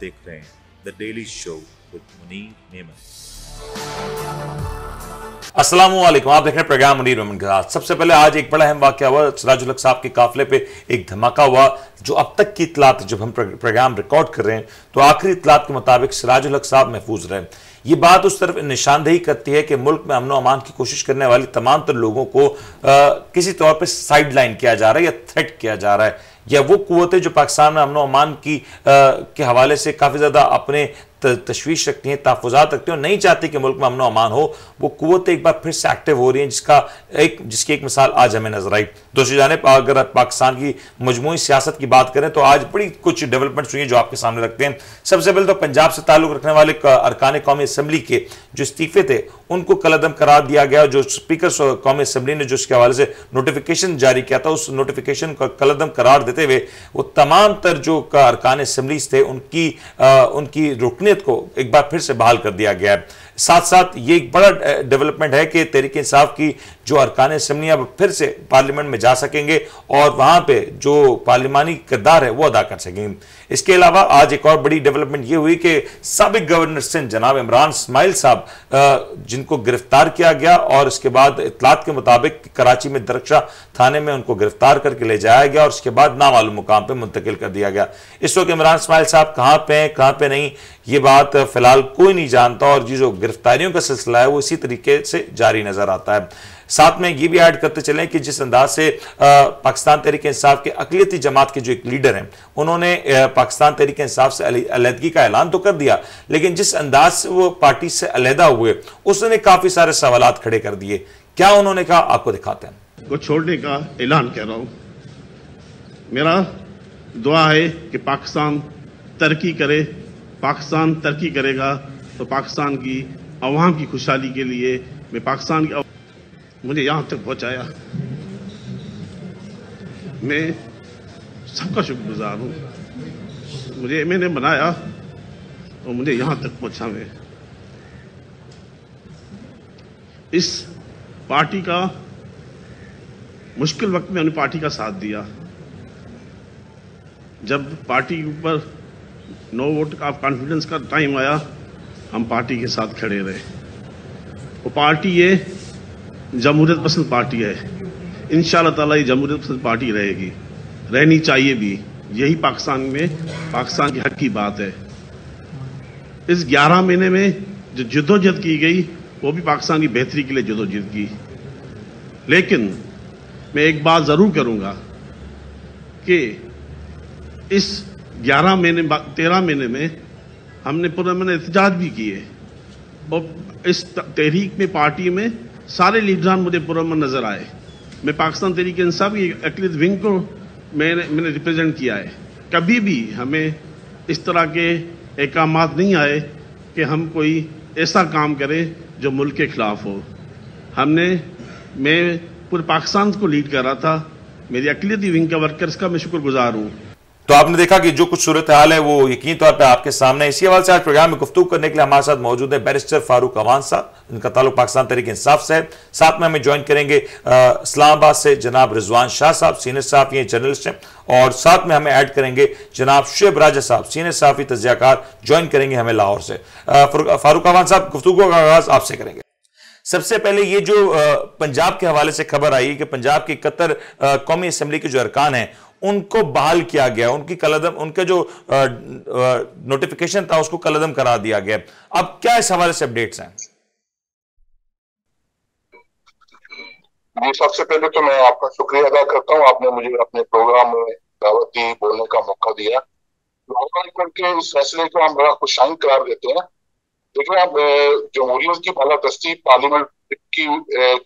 देख रहे हैं the daily show with Munir Memon. अस्सलामुअलैकुम, आप देख रहे हैं प्रोग्राम मुनीर मेमन के साथ। सबसे पहले आज एक बड़ा अहम वाकया हुआ, सिराजुल हक साहब के काफिले पे एक धमाका हुआ। जो अब तक की इतलात, जब हम प्रोग्राम रिकॉर्ड कर रहे हैं तो आखिरी इतलात के मुताबिक सिराजुल हक साहब महफूज रहे। ये बात उस तरफ निशानदेही करती है कि मुल्क में अमन अमान की कोशिश करने वाली तमाम तर लोगों को किसी तौर पर साइड लाइन किया जा रहा है या थ्रेट किया जा रहा है, या वो कुव्वतें जो पाकिस्तान में अमन अमान की के हवाले से काफ़ी ज़्यादा अपने तशवीश रखती हैं, तहफ़्फ़ुज़ात रखती हैं और नहीं चाहती कि मुल्क में अमन अमान हो, वो कुव्वतें एक बार फिर से एक्टिव हो रही हैं, जिसकी एक मिसाल आज हमें नजर आई। दूसरी जानिब अगर पाकिस्तान की मजमूई सियासत की बात करें तो आज बड़ी कुछ डेवलपमेंट्स हुई हैं जो आपके सामने रखते हैं। सबसे पहले तो पंजाब से ताल्लुक़ रखने वाले अरकान कौमी असम्बली के जो इस्तीफे थे उनको कलअदम करार दिया गया। जो स्पीकर कौमी असम्बली ने जो इसके हवाले से नोटिफिकेशन जारी किया था, उस नोटिफिकेशन को कलअदम करार देते हुए वो तमाम तर जो अरकान असम्बलीज थे उनकी रुकनियत को एक बार फिर से बहाल कर दिया गया है। साथ साथ ये एक बड़ा डेवलपमेंट है कि तहरीक इंसाफ की जो अरकान असम्बली अब फिर से पार्लियामेंट में जा सकेंगे और वहां पे जो पार्लिमानी किरदार है वो अदा कर सकेंगे। इसके अलावा आज एक और बड़ी डेवलपमेंट ये हुई कि साबिक गवर्नर सिंध जनाब इमरान इस्माइल साहब, जिनको गिरफ्तार किया गया और इसके बाद इतलात के मुताबिक कराची में दरख्शा थाने में उनको गिरफ्तार करके ले जाया गया और उसके बाद नामालूम मुकाम पर मुंतकिल कर दिया गया। इस वक्त इमरान इस्माइल साहब कहाँ पे हैं, कहाँ पे नहीं, ये बात फिलहाल कोई नहीं जानता और जो गिरफ्तारियों का सिलसिला है वो इसी तरीके से जारी नजर आता है। साथ में ये भी ऐड करते चलें कि जिस अंदाज से पाकिस्तान तहरीक इंसाफ के अक़लियती जमात के जो एक लीडर हैं उन्होंने पाकिस्तान तहरीक इंसाफ से अलहदगी का ऐलान तो कर दिया, लेकिन जिस अंदाज से वो पार्टी से अलहदा हुए उसने काफी सारे सवालात खड़े कर दिए। क्या उन्होंने कहा, आपको दिखाते हैं। को छोड़ने का ऐलान कर रहा हूं। मेरा दुआ है कि पाकिस्तान तरक्की करे। पाकिस्तान तरक्की करेगा तो पाकिस्तान की अवाम की खुशहाली के लिए मैं पाकिस्तान की मुझे यहां तक पहुंचाया, मैं सबका शुक्रगुजार हूं। मैंने बनाया और मुझे यहां तक पहुंचा। मैं इस पार्टी का मुश्किल वक्त में हमने पार्टी का साथ दिया। जब पार्टी के ऊपर नो वोट का कॉन्फिडेंस का टाइम आया, हम पार्टी के साथ खड़े रहे। वो पार्टी ये जमहूरियत पसंद पार्टी है। इंशाअल्लाह ताला ये जमहूरियत पसंद पार्टी रहेगी, रहनी चाहिए भी। यही पाकिस्तान में पाकिस्तान के हक की बात है। इस 11 महीने में जो जद्दोजहद की गई वो भी पाकिस्तान की बेहतरी के लिए जद्दोजहद की। लेकिन मैं एक बात जरूर करूंगा कि इस 13 महीने में हमने पुरअमन एहतजाज भी किए और इस तहरीक में पार्टी में सारे लीडरान मुझे पुरअमन नजर आए। मैं पाकिस्तान तहरीक इंसाफ की अक़लियत विंग को मैंने रिप्रेजेंट किया है। कभी भी हमें इस तरह के एहकामात नहीं आए कि हम कोई ऐसा काम करें जो मुल्क के खिलाफ हो। मैं पूरे पाकिस्तान को लीड कर रहा था। मेरी अक़लियती विंग का वर्कर्स का मैं शुक्रगुजार हूँ। तो आपने देखा कि जो कुछ सूरत हाल है वो यकीनी तौर पे आपके सामने। इसी हवाले से आज प्रोग्राम में गुफ्तगू करने के लिए हमारे साथ मौजूद है बैरिस्टर फारूक अवान साहब, इनका ताल्लुक पाकिस्तान तहरीक इंसाफ से है। साथ में हमें ज्वाइन करेंगे इस्लामाबाद से जनाब रिजवान शाह साहब, सीनियर सहाफ़ी जर्नलिस्ट हैं, और साथ में हमें ऐड करेंगे जनाब शुएब राजा साहब, सीनियर सहाफ़ी तज्ज़ियाकार, ज्वाइन करेंगे हमें लाहौर से। फारूक अवान साहब, गुफ्तगू का आगाज आपसे करेंगे। सबसे पहले ये जो पंजाब के हवाले से खबर आई कि पंजाब की 71 कौमी असम्बली के जो अरकान हैं उनको बहाल किया गया, उनका जो नोटिफिकेशन था उसको कलअदम करा दिया गया। अब क्या इस हवाले से अपडेट्स हैं? जी, सबसे पहले तो मैं आपका शुक्रिया अदा करता हूं, आपने मुझे अपने प्रोग्राम में दावत दी, बोलने का मौका दिया। के इस फैसले को हम बड़ा खुशाइन करार देते हैं। देखिए, अब जमहूरियत की बालादस्ती पार्लियामेंट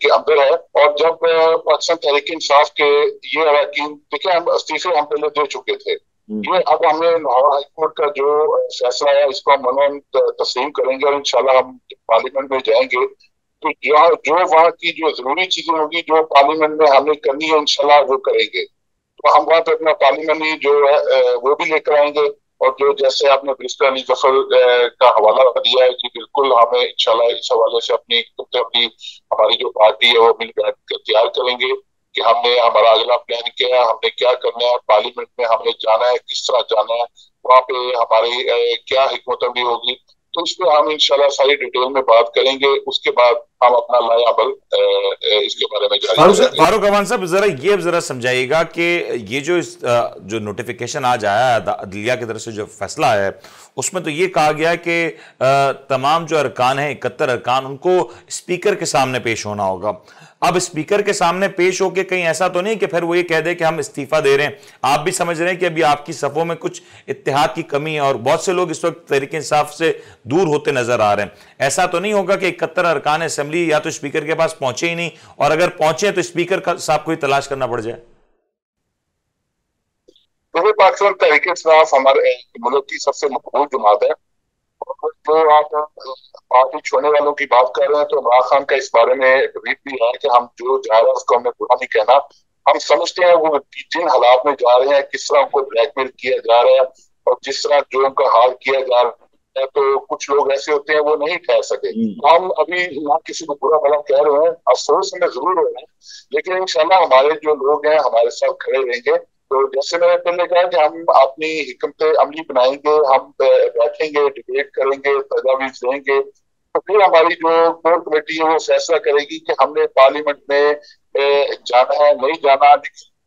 के अंदर है और जब पाकिस्तान तहरीक इंसाफ के ये अरकान, देखिए हम इस्तीफे हम पहले दे चुके थे। ये अब हमने लाहौर हाई कोर्ट का जो फैसला है इसको हम अमन तस्लीम करेंगे और इंशाल्लाह हम पार्लियामेंट में जाएंगे तो जो वहाँ की जो जरूरी चीजें होगी जो पार्लियामेंट में हमें करनी है इंशाल्लाह वो करेंगे। तो हम वहाँ पे अपना पार्लियामेंट जो है वो भी लेकर आएंगे। और जो जैसे आपने बैरिस्टर अली जफर का हवाला दिया है कि बिल्कुल हमें इंशाल्लाह इस हवाले से अपनी हमारी जो पार्टी है वो मिल बैठ कर तैयार करेंगे कि हमने हमारा अगला प्लान क्या है, हमने क्या करना है, पार्लियामेंट में हमने जाना है, किस तरह जाना है। वहाँ पे हमारी क्या हिकमत अमली होगी, तो इस पे हम इंशाल्लाह सारी डिटेल में बात करेंगे। उसके बाद हम अपना नया अमल इसके बारे में जारी करेंगे। फारूक अमान साहब, जरा समझाइएगा कि ये जो नोटिफिकेशन आज आया है अदलिया की तरफ से, जो फैसला है, उसमें तो ये कहा गया है कि तमाम जो अरकान हैं, 71 अरकान, उनको स्पीकर के सामने पेश होना होगा। अब स्पीकर के सामने पेश होके कहीं ऐसा तो नहीं कि फिर वो ये कह दे कि हम इस्तीफा दे रहे हैं। आप भी समझ रहे हैं कि अभी आपकी सफों में कुछ इत्तेहाद की कमी है और बहुत से लोग इस वक्त तहरीक इंसाफ से दूर होते नजर आ रहे हैं। ऐसा तो नहीं होगा कि 71 अरकान असेंबली या तो स्पीकर के पास पहुंचे ही नहीं, और अगर पहुंचे तो स्पीकर साहब को ही तलाश करना पड़ जाए? पाकिस्तान तहरीक इंसाफ हमारे मुल्क की सबसे मकबूल जमात है। जो आप पार्टी छोड़ने वालों की बात कर रहे हैं, तो इमरान खान का इस बारे में ट्वीट भी है कि हम जो जा रहे हैं उसको हमने बुरा नहीं कहना। हम समझते हैं वो जिन हालात में जा रहे हैं, किस तरह उनको ब्लैकमेल किया जा रहा है और जिस तरह जो उनका हाल किया जा रहा है, तो कुछ लोग ऐसे होते हैं वो नहीं ठहर सके। हम अभी ना किसी को बुरा भला कह रहे हैं, अफसोस हमें जरूर हो रहे हैं, लेकिन इंशाल्लाह हमारे जो लोग हैं हमारे साथ खड़े रहेंगे। तो जैसे मैंने पहले कहा कि हम अपनी हिकमत अमली बनाएंगे, हम बैठेंगे, डिबेट करेंगे, तजावीज देंगे, तो फिर हमारी जो कोर कमेटी है वो फैसला करेगी कि हमने पार्लियामेंट में जाना है नहीं जाना।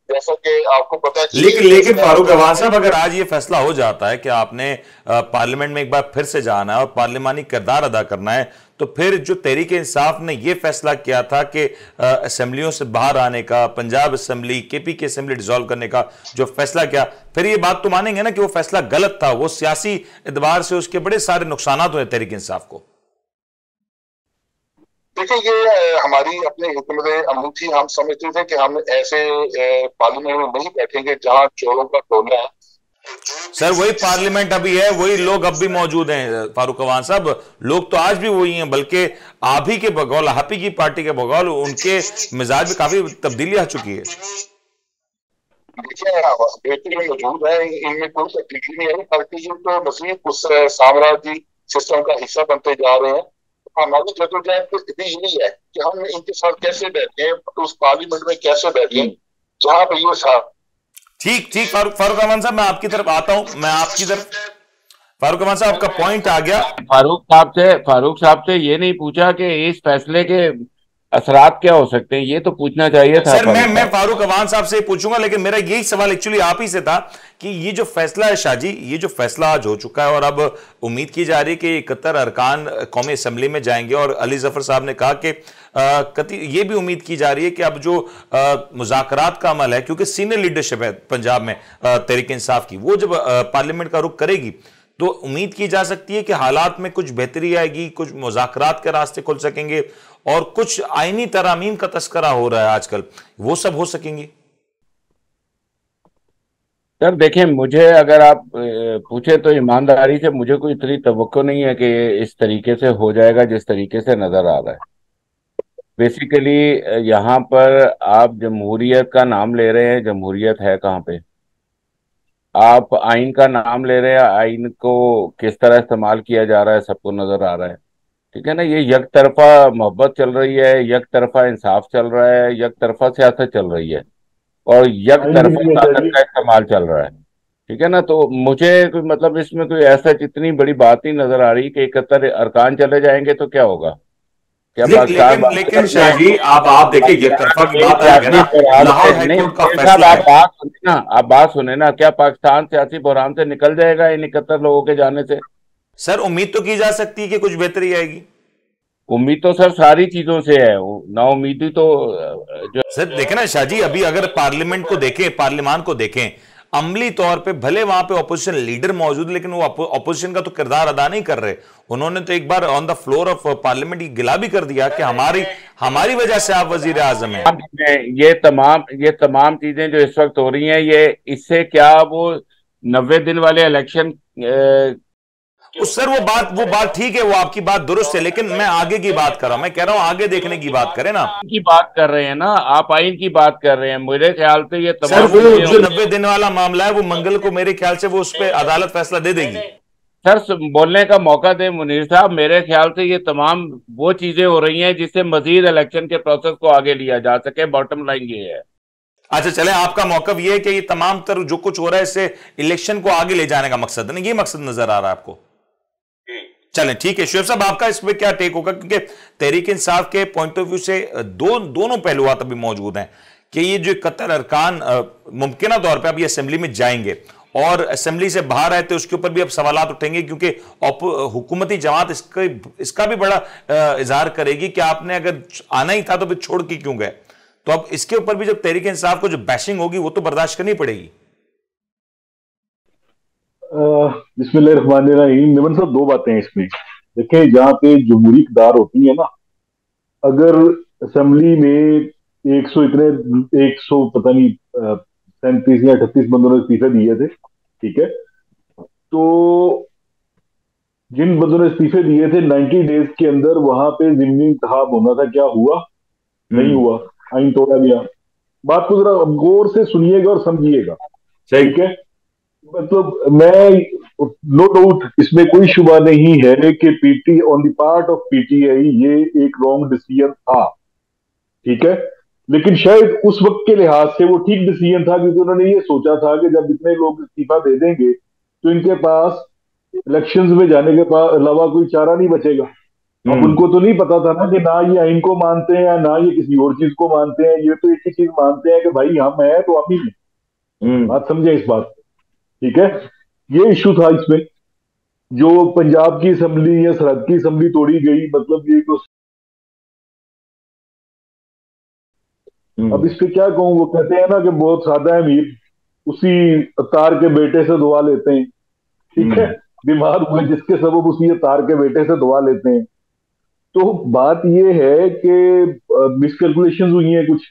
जैसा कि आपको पता है, लेकिन फारूक अवान साहब, अगर आज ये फैसला हो जाता है कि आपने पार्लियामेंट में एक बार फिर से जाना है और पार्लिमानी किरदार अदा करना है, तो फिर जो तहरीक इंसाफ ने यह फैसला किया था कि असेंबलियों से बाहर आने का, पंजाब असेंबली, केपी की असेंबली डिसॉल्व करने का जो फैसला किया, फिर ये बात तो मानेंगे ना कि वो फैसला गलत था, वो सियासी एतबार से उसके बड़े सारे नुकसान हुए तहरीक इंसाफ को? देखिए, ये हमारी अपनी हिकमत अमली थी। हम समझते थे कि हम ऐसे पार्लियामेंट में नहीं बैठेंगे जहां चोरों का टोला है। सर, वही पार्लियामेंट अभी है, वही लोग अब भी मौजूद हैं फारूक अवान साहब, लोग तो आज भी वही हैं, बल्कि आप ही के बगौल, आप ही की पार्टी के बगौल उनके मिजाज में काफी तब्दीली आ चुकी है। देखिए, बेहतरीन मौजूद है, इनमें कोई तब्दीली नहीं है, बल्कि ये तो मजीद उस साम्राज्य सिस्टम का हिस्सा बनते जा रहे हैं। हमारी जदोजहद भी यही है कि हम इनके साथ कैसे बैठे, उस पार्लियामेंट में कैसे बैठे जहां पर ये साथ। ठीक फारूक अमान साहब, मैं आपकी तरफ आता हूं, फारूक अमान साहब, आपका पॉइंट आ गया। फारूक साहब से ये नहीं पूछा कि इस फैसले के असरात क्या हो सकते हैं, ये तो पूछना चाहिए था। सर, मैं फारूक अवान साहब से पूछूंगा, लेकिन मेरा यही सवाल एक्चुअली आप ही से था कि ये जो फैसला है शाहजी, ये जो फैसला आज हो चुका है और अब उम्मीद की जा रही है कि 71 अरकान कौमी असेंबली में जाएंगे, और अली जफर साहब ने कहा कि ये भी उम्मीद की जा रही है कि अब जो मुज़ाकरात का अमल है, क्योंकि सीनियर लीडरशिप है पंजाब में तहरीक इंसाफ की, वो जब पार्लियामेंट का रुख करेगी तो उम्मीद की जा सकती है कि हालात में कुछ बेहतरी आएगी, कुछ मुज़ाकरात के रास्ते खुल सकेंगे, और कुछ आईनी तरामीम का तस्करा हो रहा है आजकल, वो सब हो सकेंगी। सर देखें, मुझे अगर आप पूछे तो ईमानदारी से मुझे कोई इतनी तवक्को नहीं है कि इस तरीके से हो जाएगा जिस तरीके से नजर आ रहा है। बेसिकली यहाँ पर आप जमहूरियत का नाम ले रहे हैं, जमहूरियत है कहाँ पे? आप आइन का नाम ले रहे हैं, आइन को किस तरह इस्तेमाल किया जा रहा है सबको नजर आ रहा है। ठीक है ना, ये एक तरफा मोहब्बत चल रही है, एक तरफा इंसाफ चल रहा है, एक तरफा सियासत चल रही है, और एक तरफा ताकत का इस्तेमाल चल रहा है। ठीक है ना, तो मुझे मतलब इसमें कोई ऐसा इतनी बड़ी बात नहीं नजर आ रही कि 71 अरकान चले जाएंगे तो क्या होगा। क्या लेकिन शाहजी, आप देखिए, ये तरफा की बात है ना, लाहौर हाईकोर्ट का फैसला है। आप बात सुने ना, क्या पाकिस्तान सियासी बहरान से निकल जाएगा इन 71 लोगों के जाने से? सर, उम्मीद तो की जा सकती है कि कुछ बेहतरी आएगी। उम्मीद तो सर सारी चीजों से है, ना उम्मीदी तो जो। सर देखें ना शाहजी, अभी अगर पार्लियामेंट को देखें, पार्लियामान को देखें, अमली तौर पे भले वहां पे ऑपोजिशन लीडर मौजूद, लेकिन वो ऑपोजिशन का तो किरदार अदा नहीं कर रहे। उन्होंने तो एक बार on the floor of parliament ये गिला भी कर दिया कि हमारी वजह से आप वजीर आजम हैं। ये तमाम चीजें जो इस वक्त हो रही हैं, ये इससे क्या वो 90 दिन वाले इलेक्शन सर, वो बात ठीक है, वो आपकी बात दुरुस्त है, लेकिन मैं आगे की बात कर रहा हूं, मैं कह रहा हूं आगे देखने की बात करें ना। की बात कर रहे हैं ना आप, आइन की बात कर रहे हैं। मेरे ख्याल से ये सर, वो जो 90 दिन वाला मामला है, वो मंगल को मेरे ख्याल से वो उस पर अदालत फैसला दे देगी। सर बोलने का मौका दे मुनीर साहब, मेरे ख्याल से ये तमाम वो चीजें हो रही हैं जिससे मजीद इलेक्शन के प्रोसेस को आगे लिया जा सके। बॉटम लाइन ये है। अच्छा चले, आपका मौकफ ये है कि ये तमाम तर जो कुछ हो रहा है इससे इलेक्शन को आगे ले जाने का मकसद है, नहीं ये मकसद नजर आ रहा है आपको? चलें ठीक है। शुएब साहब आपका इसमें क्या टेक होगा, क्योंकि तहरीक इंसाफ के पॉइंट ऑफ व्यू से दोनों पहलुआत अभी मौजूद हैं कि ये जो 71 अरकान मुमकिन तौर पर अभी असेंबली में जाएंगे और असेंबली से बाहर आए तो उसके ऊपर भी अब सवालात उठेंगे, क्योंकि हुकूमती जमात इसका भी बड़ा इजहार करेगी कि आपने अगर आना ही था तो फिर छोड़ के क्यों गए। तो अब इसके ऊपर भी जब तहरीक इंसाफ को जो बैशिंग होगी वो तो बर्दाश्त करनी पड़ेगी। बिस्मिल्लाहिर्रहमानिर्रहीम। निमन साहब, दो बातें हैं इसमें। देखिए, जहाँ पे जमहूरी इक़्तिदार होती है ना, अगर असेंबली में 100 पता नहीं 37 या 38 बंदों ने इस्तीफे दिए थे, ठीक है, तो जिन बंदों ने इस्तीफे दिए थे 90 डेज के अंदर वहां पे ज़िमनी इंतखाब होना था, क्या हुआ? नहीं हुआ, आइन तोड़ा गया। बात को जरा गौर से सुनिएगा और समझिएगा, ठीक है? मतलब मैं, नो डाउट इसमें कोई शुबा नहीं है कि PT on the part of PTI ये एक रॉन्ग डिसीजन था, ठीक है, लेकिन शायद उस वक्त के लिहाज से वो ठीक डिसीजन था, क्योंकि उन्होंने ये सोचा था कि जब इतने लोग इस्तीफा दे देंगे तो इनके पास इलेक्शंस में जाने के अलावा कोई चारा नहीं बचेगा। अब उनको तो नहीं पता था ना कि ना ये आइन को मानते हैं या ना ये किसी और चीज को मानते हैं, ये तो एक ही चीज मानते हैं कि भाई हम हैं तो हम ही हैं। बात समझे इस बात, ठीक है? ये इशू था इसमें, जो पंजाब की असेंबली या सरहद की असेंबली तोड़ी गई, मतलब ये तो अब इस पे क्या कहूं। वो कहते हैं ना कि बहुत सादा है मीर, उसी अतार के बेटे से दुआ लेते हैं, ठीक है? बीमार हुए जिसके सबब उसी अतार के बेटे से दुआ लेते हैं। तो बात ये है कि मिसकैलकुलेशंस हुई हैं कुछ,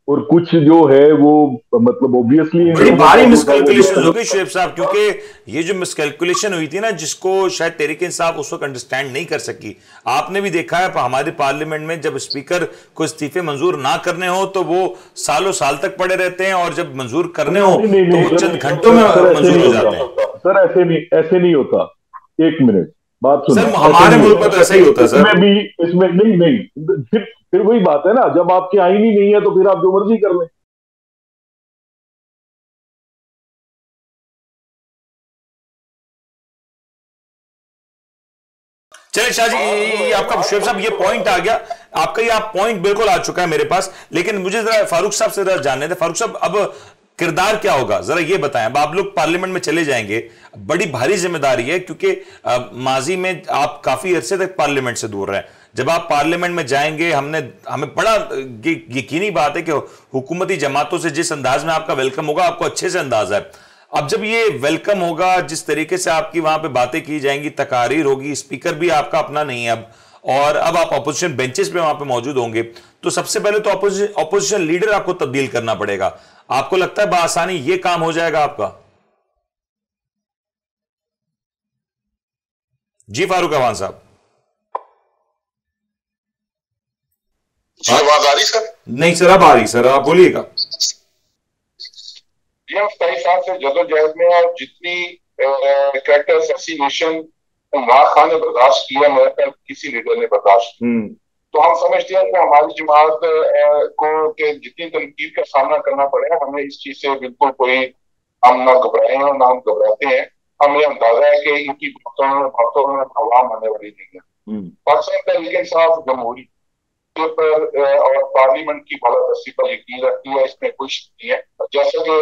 और कुछ जो है वो मतलब ऑब्वियसली बड़ी भारी मिसकैलकुलेशन हो गई शुएब साहब, क्योंकि ये जो मिसकैलकुलेशन हुई थी ना, जिसको शायद तहरीक इंसाफ उस वक्त अंडरस्टैंड नहीं कर सकी। आपने भी देखा है हमारे पार्लियामेंट में जब स्पीकर को इस्तीफे मंजूर ना करने हो तो वो सालों साल तक पड़े रहते हैं, और जब मंजूर करने हो तो वो चंद घंटों में मंजूर हो जाते हैं। सर ऐसे नहीं होता। एक मिनट बात सुनो सर, हमारे मुल्क में तो ऐसा ही होता है सर। इसमें नहीं, फिर वही बात है ना, जब आपकी आईन ही नहीं है तो फिर आप जो मर्जी कर लें। चलिए शाह जी, आपका शुएब साहब ये पॉइंट आ गया, आपका ये आप पॉइंट बिल्कुल आ चुका है मेरे पास, लेकिन मुझे जरा फारूक साहब से जरा जानने थे। फारूक साहब, अब किरदार क्या होगा जरा ये बताएं। अब आप लोग पार्लियामेंट में चले जाएंगे, बड़ी भारी जिम्मेदारी है, क्योंकि माजी में आप काफी अरसे तक पार्लियामेंट से दूर रहे। जब आप पार्लियामेंट में जाएंगे, हमें बड़ा यकीनी बात है कि हुकूमती जमातों से जिस अंदाज में आपका वेलकम होगा, आपको अच्छे से अंदाजा है। अब जब ये वेलकम होगा, जिस तरीके से आपकी वहां पे बातें की जाएंगी, तकारीर होगी, स्पीकर भी आपका अपना नहीं है अब, और अब आप अपोजिशन बेंचेस पे वहां पे मौजूद होंगे, तो सबसे पहले तो अपोजिशन लीडर आपको तब्दील करना पड़ेगा। आपको लगता है बआसानी ये काम हो जाएगा आपका? जी फारूक अवान साहब। आवाज आ रही सर? नहीं सर, अब आ रही सर, आप बोलिएगा। हम 27 साल से जदोजहद में, और जितनी कैरेक्टर असोसिएशन इमरान खान ने बर्दाश्त किया, मेरे किसी लीडर ने बर्दाश्त किया, तो हम समझते हैं कि हमारी जमात को के जितनी तनकीद का सामना करना पड़ेगा, हमें इस चीज से बिल्कुल कोई, हम ना घबराए हैं ना हम घबराते हैं। हमें अंदाजा है कि इनकी बातों में आवाम आने वाली नहीं है। पाकिस्तान तहरीक इंसाफ जमहूरी पर और पार्लियामेंट की बालादस्ती पर यकीन रखती है, इसमें कुछ नहीं है। जैसे कि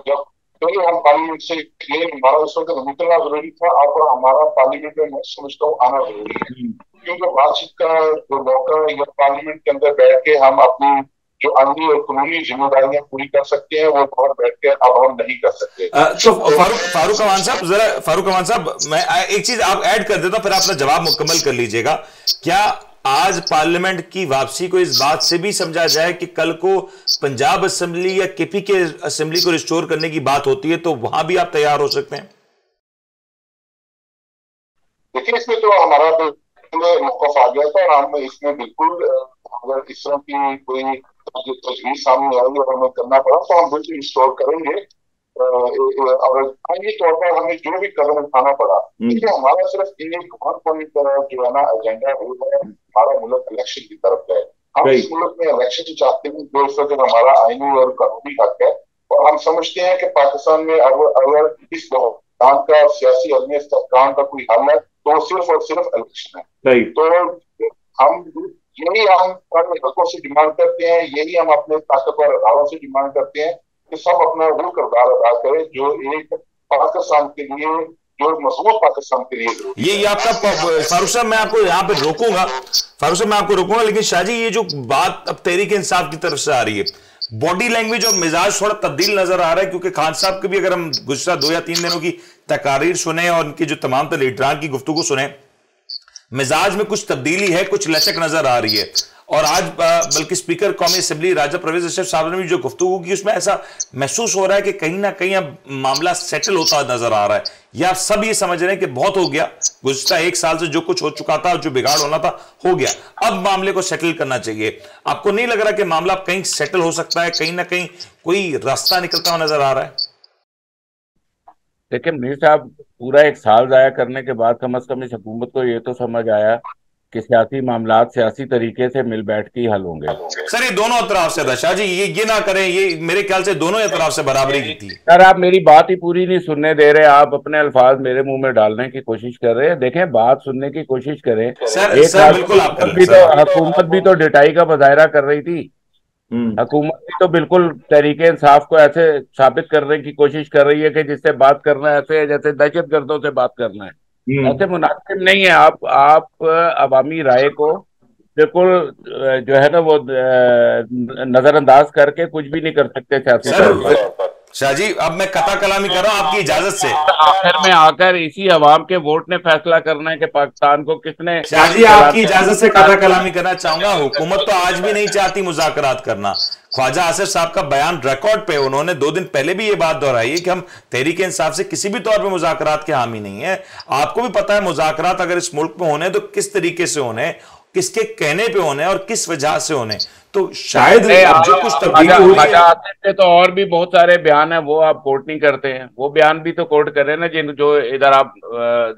जब पहले हम पार्लियामेंट से हमारा उस वक्त निकलना जरूरी था, अब हमारा पार्लियामेंट में मैं समझता हूँ आना जरूरी है, क्योंकि बातचीत का जो मौका या पार्लियामेंट के अंदर बैठ के हम अपनी जो आईनी और कानूनी जिम्मेदारियां पूरी कर सकते हैं, वो बाहर बैठ के अब हम नहीं कर सकते। तो फारूक अवान साहब, जरा फारूक अवान साहब, मैं एक चीज आप ऐड कर देता हूं, फिर अपना जवाब मुकम्मल कर लीजिएगा। क्या आज पार्लियामेंट की वापसी को इस बात से भी समझा जाए कि कल को पंजाब असेंबली या केपी के असेंबली को रिस्टोर करने की बात होती है, तो वहां भी आप तैयार हो सकते हैं? देखिए, इसमें तो हमारा मौकफ आ गया था, और हम इसमें बिल्कुल, अगर इस तरह की कोई तजवीज सामने आई और हमें करना पड़ा तो हम बिल्कुल रिस्टोर करेंगे। और आईनी तौर पर हमें जो भी कदम उठाना पड़ा, देखिए हमारा सिर्फ एक बहुत पॉइंट जो है ना एजेंडा है, हमारा मुल्क इलेक्शन की तरफ है। हम इस मुल्क में इलेक्शन चाहते हैं जो इस वक्त हमारा आईनी और कानूनी हक है, और हम समझते हैं कि पाकिस्तान में अगर इस बहरान का सियासी अलमी इस्तेहकाम का कोई हल है तो सिर्फ और सिर्फ इलेक्शन है। तो हम यही हम अपने हकों से डिमांड करते हैं, यही हम अपने ताकतवर अदारों से डिमांड करते हैं कि सब अपना वो किरदार अदा करें जो एक पाकिस्तान के लिए, जो मजबूत पाकिस्तान के लिए जरूरी है। ये आपका फारूक साहब, मैं आपको यहाँ पे रोकूंगा, फारूक साहब मैं आपको रोकूंगा, लेकिन शाहजी ये जो बात अब तहरीक इंसाफ की तरफ से आ रही है, बॉडी लैंग्वेज और मिजाज थोड़ा तब्दील नजर आ रहा है, क्योंकि खान साहब के भी अगर हम गुज़श्ता 2 या 3 दिनों की तकारीर सुने और उनकी जो तमाम तर लीडरान की गुफ्तगू सुने, मिजाज में कुछ तब्दीली है, कुछ लचक नजर आ रही है। और आज बल्कि स्पीकर कौमी असेंबली राजा परवेज अशरफ साहब ने भी जो गुफ्तगू की उसमें ऐसा महसूस हो रहा है कि कहीं ना कहीं अब मामला सेटल होता नजर आ रहा है, या आप सब ये समझ रहे हैं कि बहुत हो गया, गुज़श्ता 1 साल से जो कुछ हो चुका था, जो बिगाड़ होना था हो गया, अब मामले को सेटल करना चाहिए। आपको नहीं लग रहा कि मामला कहीं सेटल हो सकता है, कहीं ना कहीं कोई रास्ता निकलता हुआ नजर आ रहा है? देखिए मीर साहब, पूरा 1 साल जाया करने के बाद कम से कम इस हुकूमत को ये तो समझ आया कि सियासी मामला सियासी तरीके से मिल बैठ के ही हल होंगे। सर ये दोनों तरफ से था शाह जी, ये ना करें, ये मेरे ख्याल से दोनों तरफ से बराबरी की थी। सर आप मेरी बात ही पूरी नहीं सुनने दे रहे, आप अपने अल्फाज मेरे मुंह में डालने की कोशिश कर रहे हैं। देखें, बात सुनने की कोशिश करें। सर बिल्कुल हुकूमत भी तो डिटाई का मुजाहरा कर रही थी, हुकूमत भी तो बिल्कुल तहरीके इंसाफ को ऐसे साबित करने की कोशिश कर रही है कि जिससे बात करना है ऐसे जैसे दहशतगर्दों से बात करना है, ऐसे मुनासिब नहीं है। आप अवामी राय को बिल्कुल जो है ना वो नजरअंदाज करके कुछ भी नहीं कर सकते सियासी। शाह जी अब मैं कथा कलामी कर रहा हूं आपकी इजाजत से। आखिर में आकर इसी अवाम के वोट ने फैसला करना है कि पाकिस्तान को किसने। शाह जी आपकी इजाजत से कथा कलामी करना चाहूंगा। हुकूमत तो आज भी नहीं चाहती मुज़ाकरात करना। ख्वाजा आसिफ साहब का बयान रिकॉर्ड पे, उन्होंने 2 दिन पहले भी ये बात दोहराई है कि हम तहरीक इंसाफ से किसी भी तौर पे मुज़ाकरात के हामी नहीं है। आपको भी पता है मुज़ाकरात अगर इस मुल्क में होने तो किस तरीके से होने, किसके कहने पे होने और किस वजह से होने। तो शायद जो कुछ तब्दीली हुई है, तो और भी बहुत सारे बयान है वो आप कोर्ट नहीं करते हैं, वो बयान भी तो कोर्ट करें ना, जिन जो इधर आप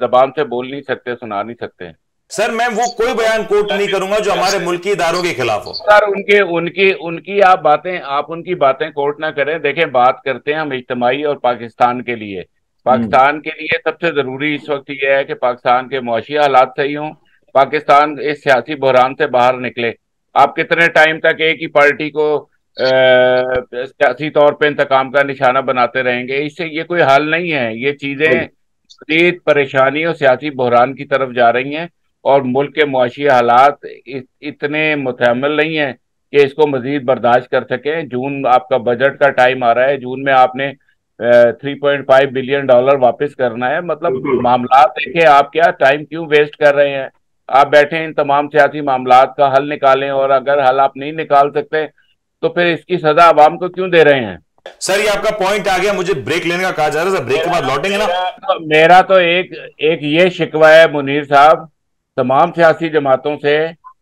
जबान से बोल नहीं सकते, सुना नहीं सकते। सर मैं वो कोई बयान कोर्ट नहीं करूंगा जो हमारे मुल्की इदारों के खिलाफ हो। सर उनकी आप उनकी बातें कोर्ट ना करें। देखें, बात करते हैं हम इज्तिमाई और पाकिस्तान के लिए। पाकिस्तान के लिए सबसे जरूरी इस वक्त यह है कि पाकिस्तान के मुआशी हालात सही हों, पाकिस्तान इस सियासी बहरान से बाहर निकले। आप कितने टाइम तक एक ही पार्टी को सियासी तौर पे इंतकाम का निशाना बनाते रहेंगे? इससे ये कोई हल नहीं है। ये चीजें मज़ीद परेशानी और सियासी बहरान की तरफ जा रही हैं, और मुल्क के मुआशी हालात इतने मुतहम्मिल नहीं है कि इसको मजीद बर्दाश्त कर सकें। जून आपका बजट का टाइम आ रहा है, जून में आपने $3.5 बिलियन वापस करना है। मतलब मामला देखें, आप क्या टाइम क्यों वेस्ट कर रहे हैं? आप बैठे इन तमाम सियासी मामलात का हल निकालें, और अगर हल आप नहीं निकाल सकते तो फिर इसकी सजा आवाम को क्यों दे रहे हैं? सर ये आपका पॉइंट आ गया, मुझे ब्रेक लेने का कहा जा रहा है, ब्रेक के बाद लौटेंगे ना। मेरा तो एक ये शिकवा है मुनीर साहब तमाम सियासी जमातों से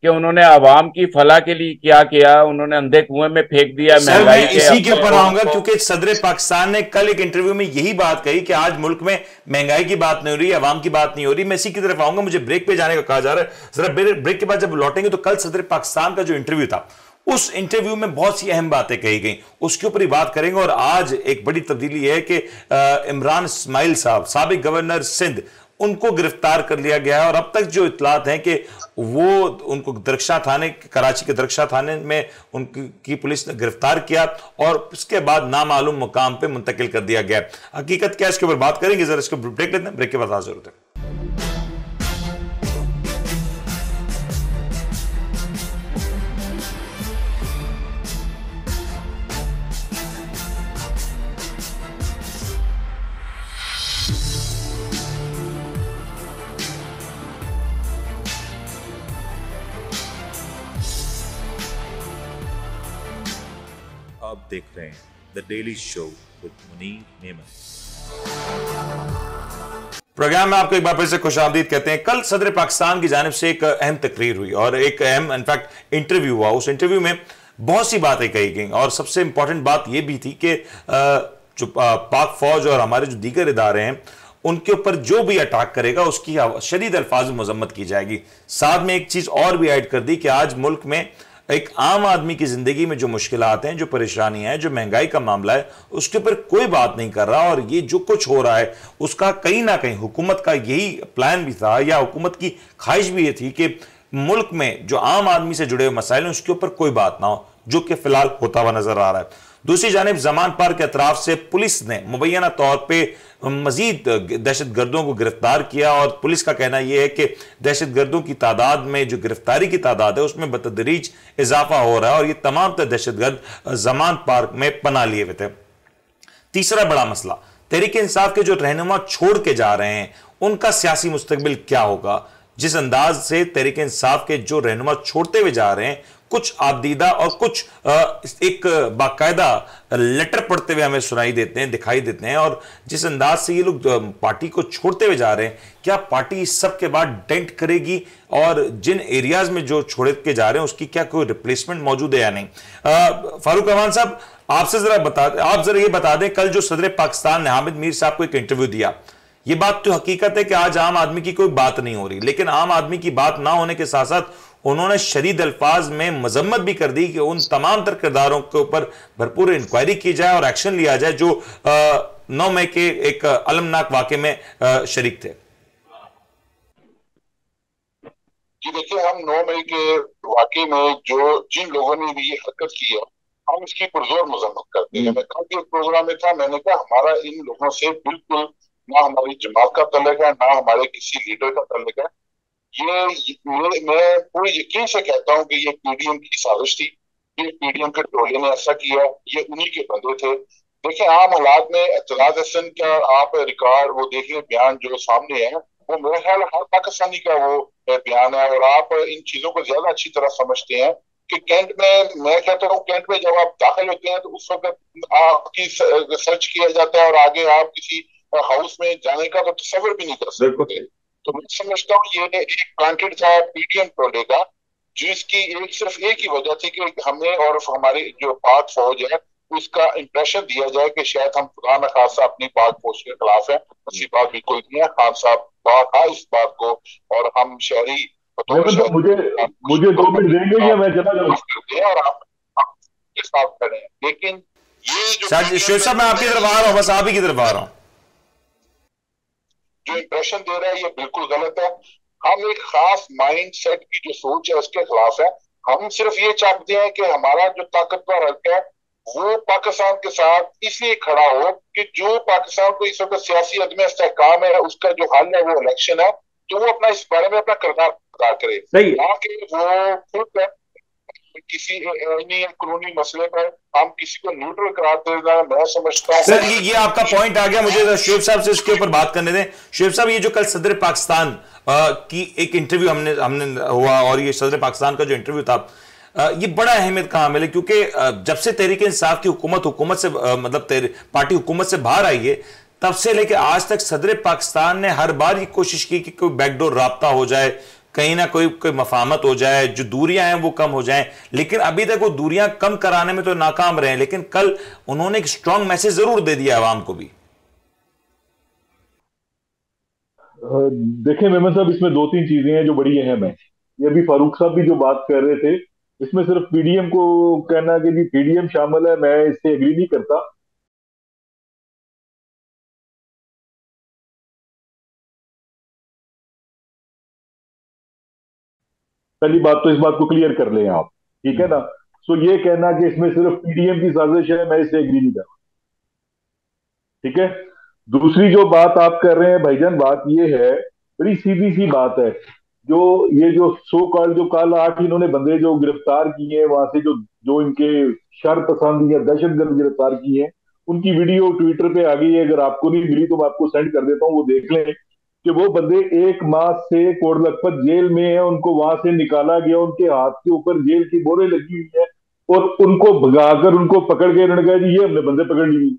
कि उन्होंने आवाम की फलाह के लिए क्या किया, उन्होंने अंधे कुएं में फेंक दिया। सर मैं इसी के ऊपर आऊंगा, क्योंकि सदर पाकिस्तान ने कल एक इंटरव्यू में यही बात कही कि आज मुल्क में महंगाई की बात नहीं हो रही, आवाम की बात नहीं हो रही। मैं इसी की तरफ आऊंगा, मुझे ब्रेक पे जाने का कहा जा रहा है। जरा ब्रेक के बाद जब लौटेंगे तो कल सदर पाकिस्तान का जो इंटरव्यू था, उस इंटरव्यू में बहुत सी अहम बातें कही गई, उसके ऊपर ही बात करेंगे। और आज एक बड़ी तब्दीली है कि इमरान इस्माइल साहब, साबिक गवर्नर सिंध, उनको गिरफ्तार कर लिया गया है। और अब तक जो इत्तलात हैं कि वो उनको दरख्शां थाने, कराची के दरख्शां थाने में उनकी पुलिस ने गिरफ्तार किया और उसके बाद नामालूम मुकाम पे मुंतकिल कर दिया गया। हकीकत क्या है इसके ऊपर बात करेंगे। जरा इसको ब्रेक लेते हैं, ब्रेक के बाद हाजिर होते हैं। आप देख रहे हैं the daily show with Munir नेमत। प्रोग्राम में आपको एक बार फिर से खुशामदीद कहते हैं। कल सदर पाकिस्तान की जानिब से एक अहम तकरीर हुई और एक अहम इनफैक्ट इंटरव्यू हुआ। उस इंटरव्यू में बहुत सी बातें कही गई और सबसे इंपॉर्टेंट बात यह भी थी कि जो पाक फौज और हमारे जो दीगर इदारे हैं उनके ऊपर जो भी अटैक करेगा उसकी शदीद अल्फाज में मजम्मत की जाएगी। साथ में एक चीज और भी ऐड कर दी कि आज मुल्क में एक आम आदमी की जिंदगी में जो मुश्किलात हैं, जो परेशानियां हैं, जो महंगाई का मामला है, उसके ऊपर कोई बात नहीं कर रहा। और ये जो कुछ हो रहा है उसका कहीं ना कहीं हुकूमत का यही प्लान भी था, या हुकूमत की ख्वाहिश भी ये थी कि मुल्क में जो आम आदमी से जुड़े हुए मसाइल हैं उसके ऊपर कोई बात ना हो, जो कि फिलहाल होता हुआ नजर आ रहा है। दूसरी जानिब जमान पार्क के अतराफ से पुलिस ने मुबैना तौर पर मजीद दहशत गर्दों को गिरफ्तार किया, और पुलिस का कहना यह है कि दहशत गर्दों की तादाद में, जो गिरफ्तारी की तादाद है उसमें बतदरीज इजाफा हो रहा है, और ये तमाम दहशत गर्द जमान पार्क में पनाह लिए हुए थे। तीसरा बड़ा मसला, तहरीक इंसाफ के जो रहनुमा छोड़ के जा रहे हैं उनका सियासी मुस्तकबिल क्या होगा। जिस अंदाज से तहरीक इंसाफ के जो रहनुमा छोड़ते हुए जा रहे हैं, कुछ आबदीदा और कुछ एक बाकायदा लेटर पढ़ते हुए हमें सुनाई देते हैं, दिखाई देते हैं, और जिस अंदाज से ये लोग पार्टी को छोड़ते हुए जा रहे हैं, क्या पार्टी इस सब के बाद डेंट करेगी, और जिन एरियाज में जो छोड़ के जा रहे हैं उसकी क्या कोई रिप्लेसमेंट मौजूद है या नहीं। फारूक रहमान साहब, आपसे आप जरा ये बता दें, कल जो सदर पाकिस्तान ने हामिद मीर साहब को एक इंटरव्यू दिया, ये बात तो हकीकत है कि आज आम आदमी की कोई बात नहीं हो रही, लेकिन आम आदमी की बात ना होने के साथ साथ उन्होंने शदीद अल्फाज में मजम्मत भी कर दी कि उन तमाम तर किरदारों के ऊपर भरपूर इंक्वायरी की जाए और एक्शन लिया जाए जो 9 मई के एक अलमनाक वाक़े में शरीक थे। जी देखिए, हम 9 मई के वाक़े में जिन लोगों ने भी ये हरकत की है, हम इसकी पुरजोर मजम्मत करते हैं। मैं कल के प्रोग्राम में था, मैंने कहा हमारा इन लोगों से बिल्कुल ना हमारी जमात का तल्लुक है, ना हमारे किसी लीडर का तल्लुक है। मैं पूरे यकीन से कहता हूँ कि ये पीडीएम की साजिश थी, ये पीडीएम के टोले ने ऐसा किया, ये उन्हीं के बंदे थे। देखिए, आम हालात में एतजाज हसन का आप रिकॉर्ड वो देख लें, बयान जो सामने है, वो मेरे ख्याल हर पाकिस्तानी का वो बयान है, और आप इन चीजों को ज्यादा अच्छी तरह समझते हैं कि कैंट में, मैं कहता हूँ कैंट में जब आप दाखिल होते हैं तो उस वक्त आपकी सर्च किया जाता है, और आगे आप किसी हाउस में जाने का तो तस्वर भी नहीं कर सकते। तो मैं समझता हूँ ये एक प्लांटेड था पीडीएम टोले का, जिसकी सिर्फ एक ही वजह थी कि हमें और हमारी जो पाक फौज है उसका इंप्रेशन दिया जाए कि शायद हम खुदा न खासा अपनी पाक फौज के खिलाफ है। ऐसी बात बिल्कुल नहीं है, खान साहब कहा इस बात को, और हम शहरी मुझे 2 मिनट देंगे या मैं चला जाऊं? और आप के साथ खड़े हैं, लेकिन ये जो शेख साहब, मैं आपकी तरफ आ रहा हूँ, बस आप ही की तरफ आ रहा हूँ। जो इंप्रेशन दे रहा है ये बिल्कुल गलत है। हम एक खास माइंड सेट की जो सोच है उसके खिलाफ है। हम सिर्फ ये चाहते हैं कि हमारा जो ताकतवर हल्का है वो पाकिस्तान के साथ इसलिए खड़ा हो कि जो पाकिस्तान को इस वक्त सियासी अदम इस्तेहकाम है उसका जो हल है वो इलेक्शन है, तो वो अपना इस बारे में अपना किरदार अदा करे, ना कि वो खुद किसी कानूनी मसले पर हम किसी को न्यूट्रल करार देना। मैं समझता हूँ सर ये आपका पॉइंट आ गया, मुझे शेख साहब से इसके ऊपर बात करने दें। शेख साहब, ये जो कल सदर पाकिस्तान की एक इंटरव्यू हमने हुआ, और ये सदर पाकिस्तान का जो इंटरव्यू था ये बड़ा अहमियत का हामिल है, क्योंकि जब से तहरीक इंसाफ की हुकूमत से मतलब पार्टी हुकूमत से बाहर आई है, तब से लेकर आज तक सदर पाकिस्तान ने हर बार ये कोशिश की कि कोई बैकडोर राब्ता हो जाए, कहीं ना कोई मफाहमत हो जाए, जो दूरियां हैं वो कम हो जाएं, लेकिन अभी तक वो दूरियां कम कराने में तो नाकाम रहे। लेकिन कल उन्होंने एक स्ट्रांग मैसेज जरूर दे दिया आवाम को भी। देखें मेमन साहब, इसमें 2-3 चीजें हैं जो बड़ी अहम है। ये अभी फारूक साहब भी जो बात कर रहे थे, इसमें सिर्फ पीडीएम को कहना कि जी पीडीएम शामिल है, मैं इससे एग्री नहीं करता। पहली बात तो इस बात को क्लियर कर लें आप, ठीक है ना। सो ये कहना कि इसमें सिर्फ पीडीएम की साजिश है, मैं इससे एग्री नहीं करता, ठीक है। दूसरी जो बात आप कर रहे हैं भाईजान, बात ये है, बड़ी सीधी सी बात है, जो ये जो सो कॉल जो कल 8 इन्होंने बंदे जो गिरफ्तार किए हैं वहां से, जो जो इनके शर पसंद या दहशतगर्द गिरफ्तार किए हैं, उनकी वीडियो ट्विटर पे आ गई है। अगर आपको नहीं मिली तो मैं आपको सेंड कर देता हूं, वो देख लें कि वो बंदे 1 माह से कोट लखपत जेल में है, उनको वहां से निकाला गया, उनके हाथ के ऊपर जेल की बोरे लगी हुई है, और उनको भगाकर उनको पकड़ के उन्होंने कहा जी ये हमने बंदे पकड़ लिए।